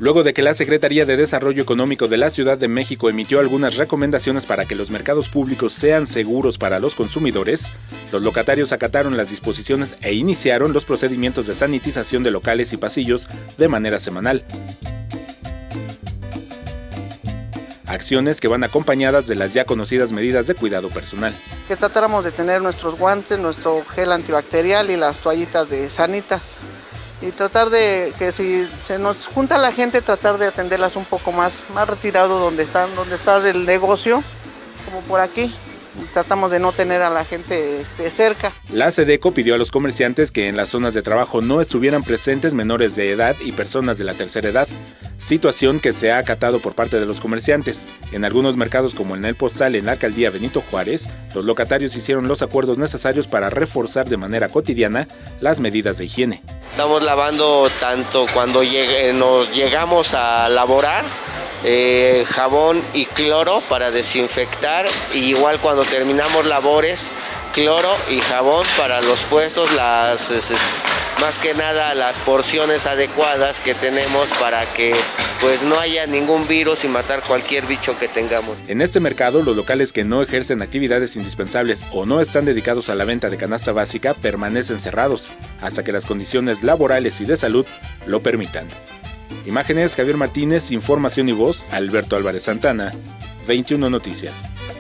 Luego de que la Secretaría de Desarrollo Económico de la Ciudad de México emitió algunas recomendaciones para que los mercados públicos sean seguros para los consumidores, los locatarios acataron las disposiciones e iniciaron los procedimientos de sanitización de locales y pasillos de manera semanal. Acciones que van acompañadas de las ya conocidas medidas de cuidado personal. Que tratáramos de tener nuestros guantes, nuestro gel antibacterial y las toallitas de sanitas. Y tratar de que si se nos junta la gente, tratar de atenderlas un poco más retirado donde está el negocio, como por aquí. Tratamos de no tener a la gente cerca. La SEDECO pidió a los comerciantes que en las zonas de trabajo no estuvieran presentes menores de edad y personas de la tercera edad, situación que se ha acatado por parte de los comerciantes. En algunos mercados como en el Postal en la alcaldía Benito Juárez, los locatarios hicieron los acuerdos necesarios para reforzar de manera cotidiana las medidas de higiene. Estamos lavando tanto cuando nos llegamos a laborar, jabón y cloro para desinfectar, y igual cuando terminamos labores, cloro y jabón para los puestos, más que nada las porciones adecuadas que tenemos para que pues no haya ningún virus y matar cualquier bicho que tengamos. En este mercado, los locales que no ejercen actividades indispensables o no están dedicados a la venta de canasta básica permanecen cerrados hasta que las condiciones laborales y de salud lo permitan. Imágenes: Javier Martínez, información y voz, Alberto Álvarez Santana, 21 Noticias.